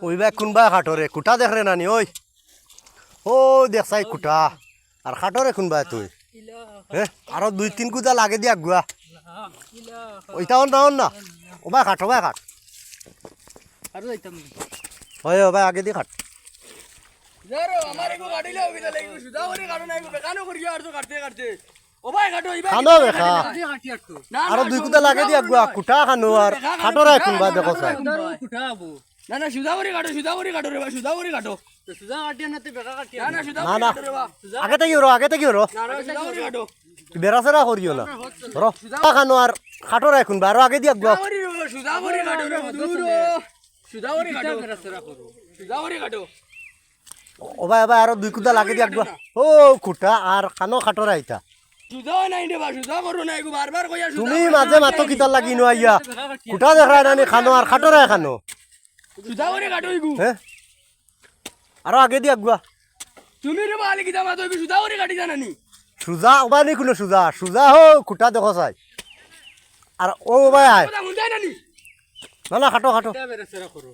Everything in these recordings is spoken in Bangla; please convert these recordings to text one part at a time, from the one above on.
ওই ব্যাগ কোনবা খাটরে কুটা দেখ রে নানি ওই ও দেখছাই কুটা আর খাটরে কোনবা তুই হ্যাঁ আরো 2-3 কুদা লাগে দিয়া গুয়া ওইটাও না ও ভাই খাট হয় ও ভাই আগে দি খাট খানো বেখা আরো 2 কুদা লাগে দিয়া গুয়া কুটা খানো আর খাটরে কোনবা দেখো চাই না সুদা করে কাটো রে ভাই সুদা করে কাটো সুদা কাটিয়া না তে বেকা কাটিয়া না সুদা না আগে থেকে না সুদা করে কাটো বেরাসেরা করিও না ধরো খানো আর খাটরে কোনবা আরো আগে দিয়া গুয়া সুদা করে কাটো রে দূর সুদা করে কাটো বেরাসেরা করো সুদা করে কাটো ও ভাই আরো 2 কুদা লাগে দিয়া গুয়া ও কুটা আর খানো খাটরে আইতা সুদা নাই রে ভাই সুদা করো না একবার বারবার কইয়া সুদা তুমি মাঝে মাতো কিতা লাগি নো আইয়া কুটা দেখায় নানি খানো আর খাটরে খানো সুদা করে কাটো ইগু হ্যাঁ আরো আগে দিয়া গুয়া তুমি রে বালি কিতা মা তো সুদা করে কাটি জানানি সুজা ওবানি কোনো সুজা হো কুটা দেখো চাই আর ও ভাই আয় কথা মুন্দাই নানি না খাটো বেরাসেরা করো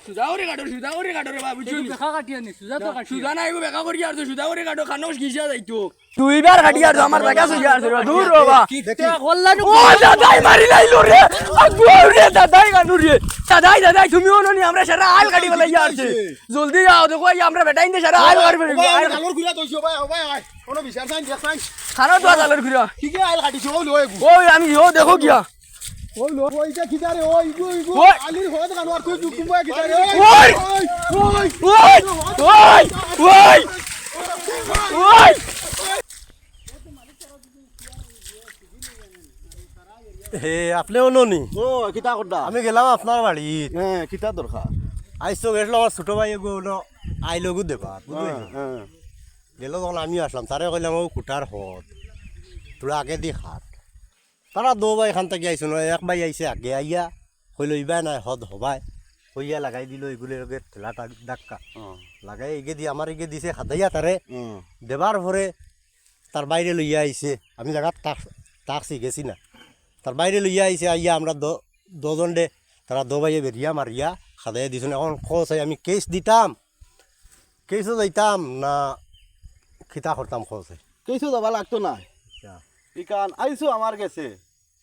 সুদা করে কাটো রে বাবু চুল বেকা কাটিয়া নি সুদা তো কাটি সুদা নাই গো বেকা করি আর তো সুদা করে কাটো খানো গিসা যাইতো দুইবার কাটি আর আমার বেকা সুজা আর দূর বাবা কিতা কল্লানি ও দাদাই মারি লাইলো রে আগু রে দাদাই গানু রে দাদাই তুমিও ননি আমরা সারা আল কাটি বলাই যাচ্ছে জলদি যাও দেখো আমরা বেটাইন দে সারা আল কাটি বলাই কালর ঘুরা তইছো ভাই আয় কোনো বিচার চাই দেখ চাই খানো তো আলার ঘুরা কি কি আইল কাটিছো ও লয় ওই আমি ও দেখো গিয়া ওই লো ওইটা কিদারে ওই গো আলির হদ গানো আর তুই কুম্বা কিদারে ওই হে আপনিও ননি ও কিতা করদা আমি গেলাম আপনার বাড়ি হ্যাঁ কিতা দরকার আইসো গেছিল আমার ছোট ভাই গো আইলো দেবা হ্যাঁ গেল তখন আমি আসলাম তারে কইলাম ও কুটার হদ তোরা আগে দি খাট তারা 2 ভাই খান থেকে আইসো এক ভাই আইসে আগে আইয়া কইল ইবা নাই হদ হবাই কইয়া লাগাই দিল এগুলোর লগে ঠেলাটা ডাক্কা লাগাই এগে দি আমার এগে দিছে খাদাইয়া তারে দেবার পরে তার বাইরে লইয়া আইছে আমি জায়গা তাকছি গেছি না তার বাইরে লইয়া আইছে আইয়া আমরা 2 জন দে তারা 2 ভাইয়ে বেরিয়া মারিয়া খাদাইয়া দিছ এখন খোঁজ আমি কেস দিতাম কেসও যাইতাম না খিতা করতাম খোঁজ কিছু যাবা লাগতো না ইকান আইসো আমার গেছে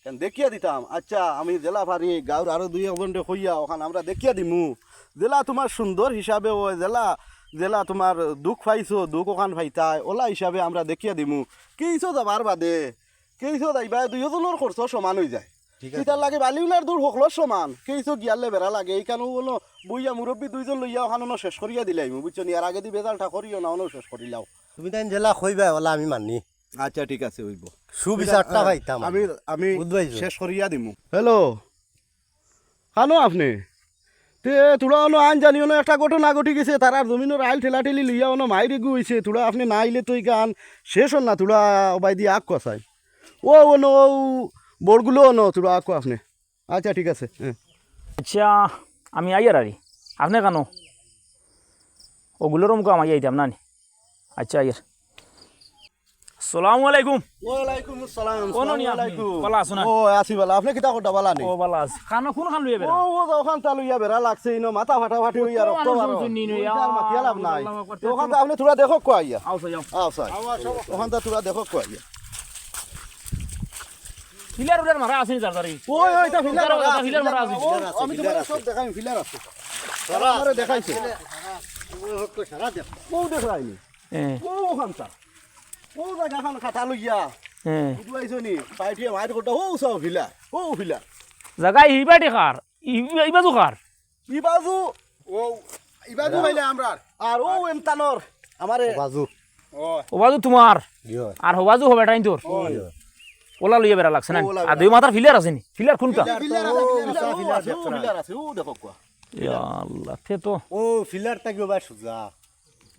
কেন দেখিয়া দিতাম আচ্ছা আমি জেলা ভারি গাঁর আরো 2 ঘন্টা কইয়া ওখানে আমরা দেখিয়া দিমু জেলা তোমার সুন্দর হিসাবে ওই জেলা তোমার দুঃখ পাইছো দুঃখ ওখান পাইতাই ওলা হিসাবে আমরা দেখিয়া দিমু কিছু যাবার বাদে কিছু যাইবা 2 জনের খরচ সমান হয়ে যায় কিতার লাগে বালিউলার দূর হকল সমান কিছু গিয়ালে বেড়া লাগে এইখানে বলো বইয়া মুরব্বী 2 জন লইয়া ওখানে শেষ করিয়া দিলাই বুঝছো নি আর আগে দি বেজালটা করিও না অন শেষ করিলাও তুমি তাই জেলা কইবা ওলা আমি মানি আচ্ছা ঠিক আছে হইব সুবিচারটা পাইতাম আমি বুঝবাইছো শেষ করিয়া দিমু হ্যালো খানো আপনি তে তোরা অনো আইন জানিও না একটা ঘটনা ঘটি গেছে তারার জমিনের আইল ঠেলাঠেলি লইয়া অনো মাইরে গুইছে তোরা আপনি না আইলে তুই গান শেষ হন না তোরা বাই দিয়ে আগ কষাই ও অনো বড়গুলো অনো তোরা আগ আপনি আচ্ছা ঠিক আছে হ্যাঁ আচ্ছা আমি আইয়ার আরে আপনি কেন ওগুলোর মুখ আমি আইতাম না আচ্ছা আইয়ার আসসালামু আলাইকুম ওয়ালাইকুম আসসালাম কোন নি আপনি বালা আছো না ও আসি বালা আপনি কিতা করতা বালা নি ও বালা আছে খানা কোন খান লইয়া বেরা ও ওখান তা লইয়া বেরা লাগছে ইনো মাথা ফাটা ফাটি হইয়া রক্ত বারো আর মাথিয়া লাভ নাই ওখান তা আপনি তোরা দেখো কো আইয়া আও যাও আও সাই ওখান তা তোরা দেখো কো আইয়া ফিলার উলার মারা আছে জারদারি ওই ওই তা ফিলার ফিলার মারা আছে আমি তোমারে সব দেখাই ফিলার আছে সারা আমারে দেখাইছে সারা দেখ ও দেখাইনি ও ওখান তা ও জায়গা খান খাতা লইয়া বুঝু আইছো নি পাইটিয়ে মাইর করতে ও সব ফিলা ও ফিলা জায়গা ইবাডে খার ইবাজু খার ইবাজু ও ইবাজু হইলে আমরা আর ও এমতানর আমারে বাজু ওবাজু তোমার ইয়ো আর হবাজু হবে টাইম তোর ওলা লইয়া বেরা লাগছে না আর 2 মাথার ফিলার আছে নি ফিলার কোনটা ফিলার আছে ও দেখো কো ইয়া আল্লাহ তে তো ও ফিলার তাকিও বা সুজা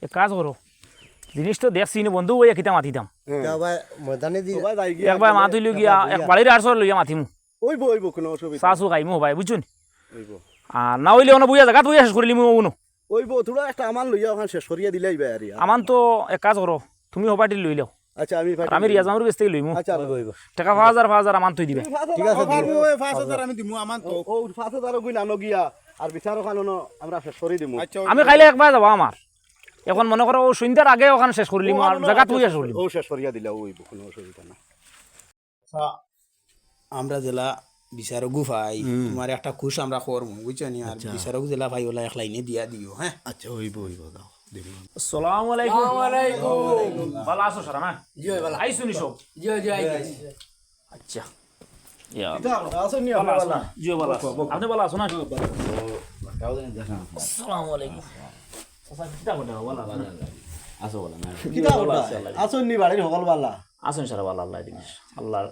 এক কাজ করো জিনিস তো দেখছি না বন্ধু ওই কিতা মাতিতাম ভাই ময়দানে দি একবার মাথি লই গিয়া এক বাড়ির আরসর লইয়া মাতিমু ওইব কোনো অসুবিধা সাসু খাইমু ভাই বুঝছুন ওইব আর না হইলে অন বুইয়া জায়গা তুই শেষ করিলি মু ওনো ওই বতুরা একটা আমান লইয়া ওখানে শেষ করিয়া দিলাই ভাই আর আমান তো এক কাজ করো তুমি হবাটি লই লও আচ্ছা আমি আর আমি রিয়াজ মামুর কাছ থেকে লইমু আচ্ছা টাকা 5000 আমান তুই দিবে ঠিক আছে 5000 আমি দিমু আমান তো ও 5000 গুণ আনো গিয়া আর বিচার ওখানে আমরা শেষ করে দিমু আমি খাইলে একবার যাব আমার এখন মনে করো ও সন্ধ্যার আগে ওখানে শেষ করে লিমু আর জায়গা তুই শেষ করলিম ও শেষ করিয়া দিলা ওই কোনো অসুবিধা না আমরা জেলা বিচারকও ভাই তোমার একটা খুশ আমরা করবো বুঝছো নি আর বিচারক জেলা ভাই ওলা এক লাইনে দিয়া দিও হ্যাঁ আচ্ছা হইব দাও দিমু আসসালামু আলাইকুম ভালো আছো সারা না জি ভালো আইছো নি সব জি জি আচ্ছা ইয়া আসো নি ভালো আছো আপনারা না জি ভালো আছো আপনি ভালো আছো না আসসালামু আলাইকুম আচ্ছা কিটা বড় ভালো আছো ভালো না কিটা করবা আসো নি বাড়ির সকল বালা আসুন সারা ভালো আল্লাহ দিন আল্লাহর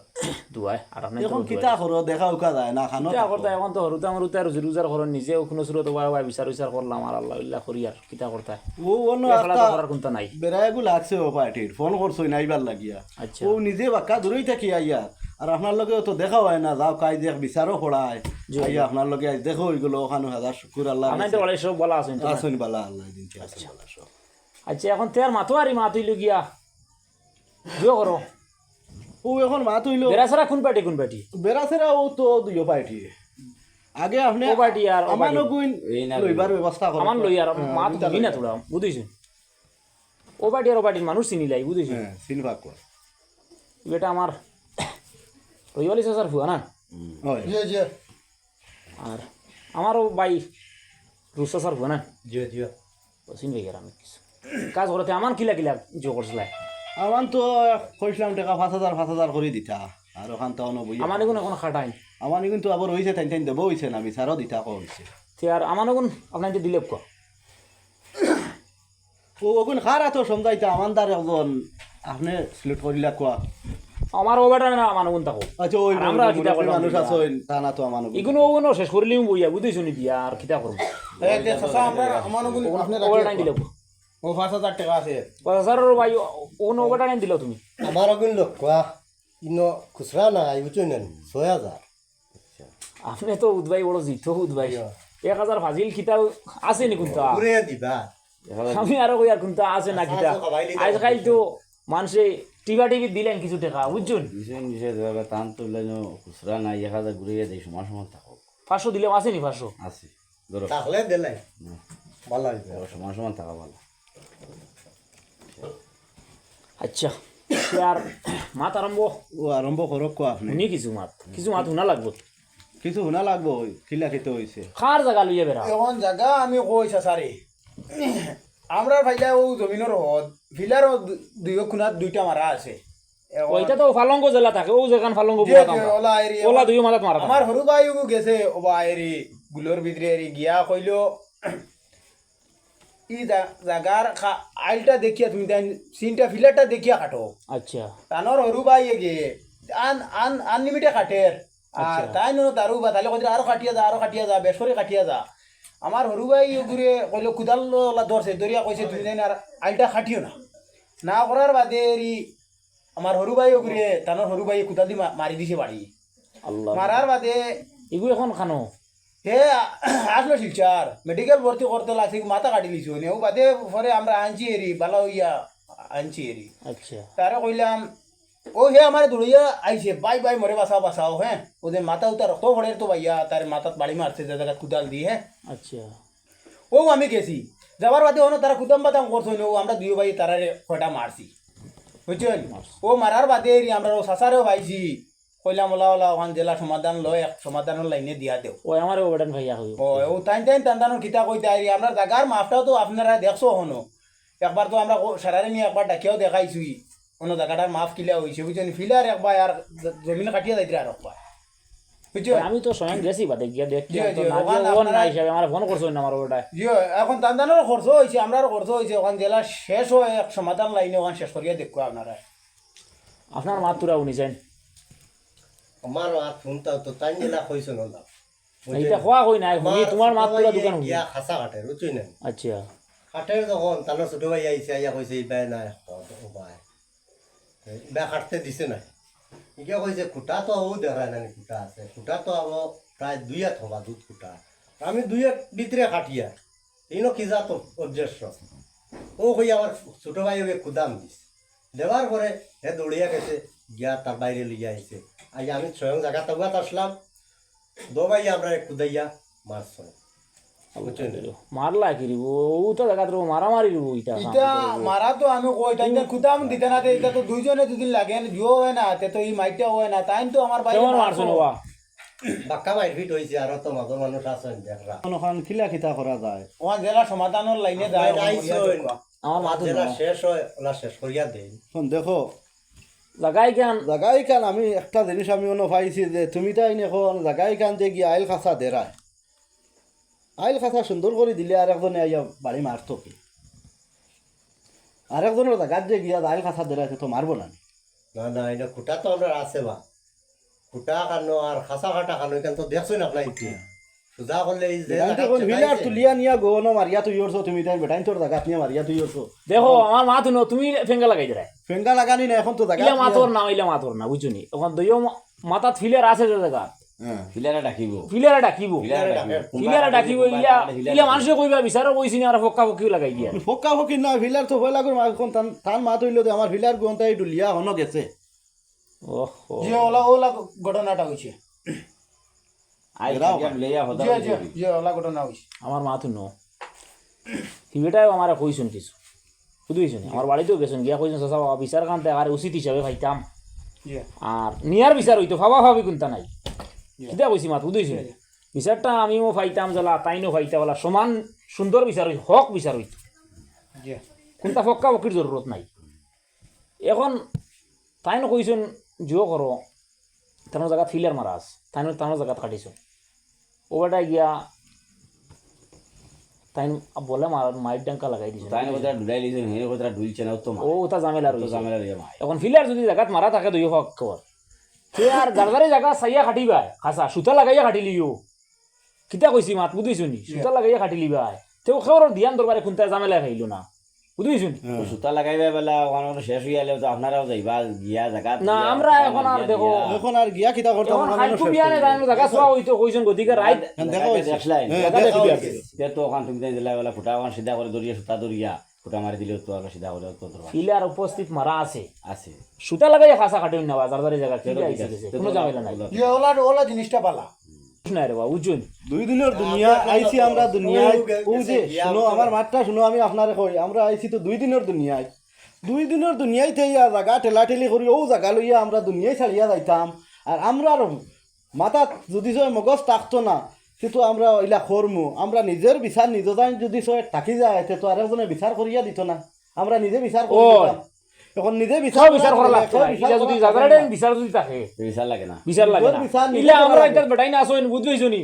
দুয়ায় আর আপনি এখন কিতা করো দেখা উকা যায় না খানো কিতা করতে এখন তো হরুতে আমার উতে আর রোজগার করন নিজে কোনো সুরত ভাই বিচার করলাম আর আল্লাহ ইল্লাহ করি আর কিতা করতে ও অন্য খেলা একটা তো করার কোনটা নাই বেড়াইগু লাগছে ও পার্টির ফোন করছই নাইবার লাগিয়া আচ্ছা ও নিজে বাক্কা দূরেই থাকি আইয়া আর আপনার লগে তো দেখা হয় না যাও কাই দেখ বিচারও পড়ায় আইয়া আপনার লগে আজ দেখো ওইগুলো ওখানে হাজার শুকুর আল্লাহ আমি তো বলে সব বলা আছেন আসুন বালা আল্লাহ দিন আসুন বালা সব আচ্ছা এখন তের মাতোয়ারি মাতুই গিয়া দিও করো ও এখন মা তুইলো বেরাসারা কোন পার্টি বেড়াছেরা ও তো দুইও পার্টি আগে আপনি ও পার্টি আর ও আমার পার্টি গুণ লইবার ব্যবস্থা করো আমার লই আর মা তো দিবি না তোরা বুঝিস ও পার্টি আর ও পার্টির মানুষ চিনি লাই বুঝিস হ্যাঁ সিলভা কর এটা আমার রইওয়ালি স্যার ফুয়া না হয় জি জি আর আমারও ভাই রুসা স্যার ফুয়া না জি জি চিনবে গেলাম আমি কিছু কাজ করতে আমার কিলা জো করছিল আমার তো কইছিলাম টাকা 5000 করে দিতা আর ওখান তো অনবই আমার এগুন এখন খাটাই আমার কিন্তু আবার হইছে টাইম টাইম দেবো হইছে না বিচারও দিতা হইছে তে আর আমার এগুন আপনার দিলে ক ও ওগুন খারা তো সমজাইতা আমার দ্বার একজন আপনি সিলেক্ট করিলা কোয়া আমার ও বেটা না আমার এগুন থাকো আচ্ছা ওই আর আমরা কিতা করলাম মানুষ আছে তা না তো আমার এগুন ওগুন শেষ করলিম বইয়া বুঝিস নি দিয়া আর কিতা করব ও বেটা দিলে ও 5000 টাকা আছে স্যার ভাই ওগুন ও বেটা দিল তুমি আমার অগুন লোক কোয়া ইনো খুচরা নাই বুঝছো না 6000 আপনি তো উদবাই বড় জিত উদবাই 1000 ফাজিল কিতা আছে নি কোনটা ঘুরে দিবা আমি আরো কই আর কোনটা আছে না কিতা আজ খাই তো মানুষে টিভি দিলেন কিছু টাকা বুঝছেন বিষয় ধরবে টান তুললে খুচরা নাই 1000 ঘুরিয়ে দেয় সময় সময় থাকো 500 দিলে আছে নি 500 আছে ধরো তাহলে দিলাই ভালো হইবে সময় সময় থাকা ভালো আচ্ছা আর মাত আরম্ভ ও আরম্ভ করো কোয়া আপনি শুনি কিছু মাত শুনা লাগবো কিছু শোনা লাগবো কিলা খেতে হইছে খার জায়গা লইয়া বেড়া এখন জায়গা আমি কইছা সারি আমরা ভাইলা ও জমিনের হদ ফিলার দুই খুনাত দুইটা মারা আছে ওইটা তো ফালঙ্গ জেলা থাকে ও যেখান ফালঙ্গ যে বুয়া কাম ওলা এরি ওলা দুই মাথাত মারা আমার হরু ভাইও গেছে ওবা এরি গুলোর ভিতরে এরি গিয়া কইলো ই জাগার আইলটা দেখিয়া তুমি সিনটা ফিলারটা দেখিয়া কাটো আচ্ছা তানোর হরু ভাই গিয়ে আনলিমিটে কাটের আর তাই নো তারু বা তাহলে কইরা আরো কাটিয়া যা বেশ করে কাটিয়া যা আমার হরু ভাই ঘুরে কইলো কুদাল ধরছে দরিয়া কইছে তুমি জানি আর আইলটা কাটিও না করার বাদে এরি আমার হরু ভাই ঘুরে তানোর হরু ভাই কুদাল দি মারি দিছে বাড়ি আল্লাহ মারার বাদে এগু এখন খানো হে আসলো শিলচার মেডিকেল ভর্তি করতে লাগছে মাথা কাটি লিছো ও বাদে পরে আমরা আনছি এরি ভালো হইয়া আনছি এরি আচ্ছা তারা কইলাম ও হে আমার দৌড়িয়া আইছে বাই মরে বাঁচাও হ্যাঁ ওদের মাথা উতা রক্ত ভরে তো ভাইয়া তার মাথাত বাড়ি মারছে যে জায়গা কুদাল দিয়ে হ্যাঁ আচ্ছা ও আমি গেছি যাবার বাদে হনো তারা কুদাম বাদাম করছো ও আমরা দুই ভাই তারারে কয়টা মারছি বুঝছেন ও মারার বাদে এরি আমরা ও সাসারেও পাইছি কইলাম ওলা ওখান জেলা সমাধান লয় এক সমাধানের লাইনে দিয়া দেও ও আমার ও বেটান ভাইয়া হইব ও টাইম টান্দানোর কিতা কইতে আইরি আমরা জাগার মাপটাও তো আপনারা দেখছো হনো একবার তো আমরা সারারে নিয়ে একবার ডাকিয়াও দেখাইছুই অন্য জায়গাটার মাফ কিলা হয়েছে বুঝছেন ফিলার একবার আর জমিন কাটিয়ে যাইতে আর একবার বুঝছো আমি তো স্বয়ং গেছি বাদে গিয়া দেখি জি, তো জি, না ওখানে গিয়া ওন আপনারা- না হিসাবে আমার ফোন করছো না আমার ওটা জিও এখন টান্দানোর খরচ হয়েছে আমরারও খরচ হয়েছে ওখান জেলা শেষ হয় এক সমাধান লাইনে ওখান শেষ করিয়া দেখো আপনারা আপনার মাত তুরা উনিছেন আমার আর ফোনটা তো তাই নিলা কইছো না এইটা খোয়া কই নাই শুনি তোমার মাত তুরা দোকান হই গিয়া খাসা কাটে বুঝছো না আচ্ছা কাটের যখন তানোর ছোট ভাই আইছে আইয়া কইছে এই বাই নাই ও বাই বা কাটতে দিছে না ইকে কইছে খুঁটা তো ও দেখা নাই খুঁটা আছে খুঁটা তো আবো প্রায় 2 হাত হবা দুধ খুঁটা আমি 2 হাত ভিতরে কাটিয়া ইনো কি যা তো উদ্দেশ্য ও কই আমার ছোট ভাই ওকে কুদাম দিস দেওয়ার পরে হে দৌড়িয়া গেছে গিয়া তার বাইরে লিয়ে আইছে আজ আমি স্বয়ং জায়গা তাগুয়াত আসলাম দো ভাই আমরা কুদাইয়া মারছ মারলা কি রিব ও তো জায়গা তো মারামারি রিব এটা ইটা মারা তো আমি কই তাই কুদাম দিতে না এটা তো দুইজনে দুদিন লাগে জিও হয় না তে তো এই মাইটা হয় না তাই তো আমার ভাই কেমন মারছো বাবা বাক্কা মাইর ফিট হয়েছে আর তো মাদর মানুষ আছেন দেখরা ওখান খিলা খিতা করা যায় ওখান জেলা সমাধানের লাইনে যায় আমার মাথা যেটা শেষ হয় ওলা শেষ করিয়া দেই এখন দেখো জায়গায় কেন জাগাই কান আমি একটা জিনিস আমি মনে পাইছি যে তুমি তাই এখন জাগাই কান দিয়ে গিয়ে আইল খাসা দেরায় আইল খাসা সুন্দর করে দিলে আর একজনে আইয়া বাড়ি মারতো কি আর একজনের জাগাত যে গিয়া আইল খাসা দেরাইছে তো মারবো না না না এটা খুঁটা তো আমরা আছে বা খুঁটা কানো আর খাসা কাটা কানো এখান তো দেখছো না আপনার ইতি সুজা করলে এই যে ভিলার তুলিয়া নিয়া গোনো মারিয়া তুই ওরছো তুমি তাই বেটাইন তোর জাগাত নিয়া মারিয়া তুই ওরছো দেখো আমার মা তুনো তুমি ফেঙ্গা লাগাই দিলাই ফেঙ্গা লাগানি না এখন তো জাগাত ইলা মাতর না ইলা মাতর না বুঝছো নি ওখান দইও মাথাত ফিলের আছে যে জায়গা ফিলারে ডাকিব ফিলেরা ডাকিব ফিলেরা ডাকিব ইলা ইলা মানুষে কইবা বিচারও কইছি না আর ফক্কা ফক্কিও লাগাই দিয়া ফক্কা ফকি না ভিলার তো ভয় লাগুর এখন তান মা তৈল আমার ভিলার গুনতাই ডুলিয়া হনো গেছে ওহো যে ওলা ঘটনাটা হইছে আই লইয়া হদা যে ওলা ঘটনা হইছে আমার মা তুনো হিবেটাও আমারে কইছেন কিছু বুঝুইছেন আমার বাড়িতেও গেছেন গিয়া কইছেন চাচা বাবা বিচার কান্তে আর উচিত হিসাবে খাইতাম জি আর নিয়ার বিচার হইতো ভাবা ভাবি কোনটা নাই কিতা কইছি মাত বুঝুইছেন বিচারটা আমিও পাইতাম জ্বালা তাইনও পাইতা বলা সমান সুন্দর বিচার হইত হক বিচার হইত জি কোনটা ফক্কা ফকির জরুরত নাই এখন তাইনও কইছেন জিও করো তানোর জায়গা ফিলার মারা আছে তানোর জায়গা কাটিছ ওটা গিয়া তাই বলে মাইট ডাঙ্কা লাগাই দিছে তাই না কথা ডুলাই লিছেন হে কথা ডুলছে না তো ও ওটা ঝামেলা তো রইছে জামেলা লিয়া মাই এখন ফিলার যদি জায়গাত মারা থাকে দুই হক কর সে আর জারজারে জায়গা সাইয়া খাটিবা খাসা সুতা লাগাইয়া খাটিলিও কিতা কইছি মাত বুঝিছো নি সুতা লাগাইয়া খাটিলিবা তেও খবর ধ্যান দরবারে কোনটা ঝামেলা খাইলো না বুঝিছো নি সুতা লাগাইবা বেলা ওখানে শেষ হইয়া তো আপনারাও যাইবা গিয়া জায়গা না আমরা এখন আর দেখো এখন আর গিয়া কিতা করতে এখন খাইকু বিয়ানে জানো জায়গা সওয়া হইতো কইছেন গদিকে রাইট দেখো দেখলাই জায়গা দেখি আর তে তো ওখান তুমি দিলা বেলা ফুটা ওখান সিধা করে দরিয়া সুতা দরিয়া ফুটা মারি দিলে তো আর সিধা করে তো দরবার ফিলার উপস্থিত মারা আছে আছে সুতা লাগাইয়া খাসা খাটিন না জারজারে জায়গা কি কোনো ঝামেলা নাই যে ওলা জিনিসটা পালা নাই রে বাবা বুঝুন দুই দিনের দুনিয়া আইছি আমরা দুনিয়ায় ও যে শুনো আমার মাতটা শুনো আমি আপনারে কই আমরা আইছি তো দুই দিনের দুনিয়ায় দুই দিনের দুনিয়ায় থেইয়া জায়গা ঠেলাঠেলি করি ও জায়গা লইয়া আমরা দুনিয়ায় ছাড়িয়া যাইতাম আর আমরা মাথাত যদি সয় মগজ থাকতো না সেতো আমরা ইলা করমু আমরা নিজের বিচার নিজের যদি সয় থাকি যায় তো আরেকজনে বিচার করিয়া দিত না আমরা নিজে বিচার করি এখন নিজে সব বিচার করা লাগতো না ইলা যদি জায়গাটা বিচার যদি থাকে বিচার লাগে না বিচার লাগে না ইলা আমরা একটা বেটাই না আসেন বুঝইছো নি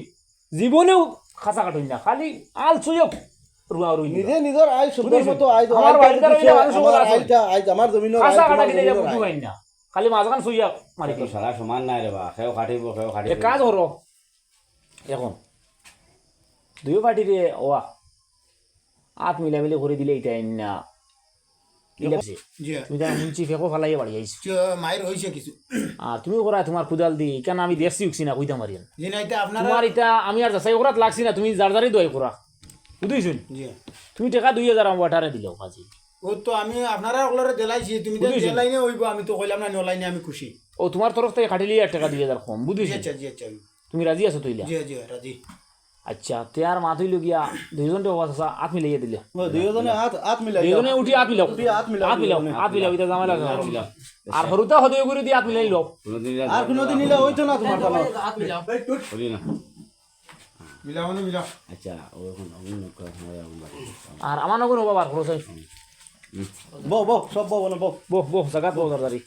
জীবনেও খাসা কাটুন না খালি আল সুযোগ রুয়া রুই নিজে নিজের আই সুন্দর মতো আই আমার বাড়িতে রইলে মানুষ বলা আছে আইটা আই আমার জমিনের খাসা কাটা দিলে বুঝু পাইন না খালি মাঝখান সুইয়া মারি তো সারা সমান নাই রে বা খেও খাটিব এক কাজ করো এখন দুই পার্টিরে ওয়া আত মিলামিলি করে দিলে এইটাই না জি তুমি তার মুঞ্চি ফেঁকো ফালাইয়া বাড়ি আইছো মায়ের হইছে কিছু আর তুমি করা তোমার কুদাল দি কেন আমি দেখছি উঠছি না কইতা মারিয়ান যে না এটা আপনারা তোমার এটা আমি আর যাচাই করাত লাগছি না তুমি যার যারই দয় করা বুঝিছুন জি তুমি টাকা 2000 আমার ওয়াটারে দিলেও কাজী ও তো আমি আপনারা ওগুলোরে দেলাইছি তুমি তো দেলাইনে হইব আমি তো কইলাম না নলাইনে আমি খুশি ও তোমার তরফ থেকে কাটিলি আর টাকা 2000 কম বুঝিছ জি আচ্ছা তুমি রাজি আছো তইলা জি জি রাজি আচ্ছা তে আর মাথইল গিয়া দুইজনটা ওয়াসা আত মিলাইয়া দিলে দুইজনে হাত মিলাই দুইজনে উঠি আত মিলাও আত মিলাও এটা জামালা মিলাও আর হরুতা হদয় করে দি আত মিলাই লও আর কোনদিন নিলে হইতো না তোমার কাছে বলি না মিলাও না মিলাও আচ্ছা ও এখন অন্য কথা হয় আমরা আর আমার নগর বাবা খরচ হয় বো সব বো না বো বহ জাগাত বহ দাঁড়ি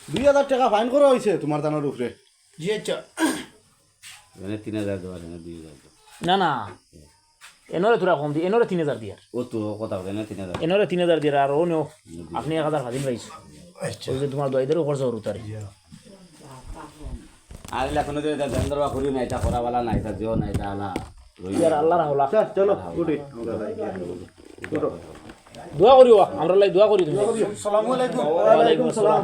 2000 টাকা ফাইন করা হইছে তোমার দানোর উপরে জি আচ্ছা মানে 3000 দেওয়া না 2000 না এনরে তোরা কম দি এনরে 3000 দিয়ার ও তো কথা বলে না 3000 এনরে 3000 দিয়ার আর ও নো আপনি 1000 ফাদিন পাইছো ওই যে তোমার দয়দেরও খরচ হরু তারে আর লেখনো যে দেন্দ্রবা করি না এটা করাবালা না এটা জিও না এটা আলা ইয়ার আল্লাহ রাহুলা চলো উঠি দোয়া করিও আমরা লাই দোয়া করি তুমি আসসালামু আলাইকুম ওয়া আলাইকুম সালাম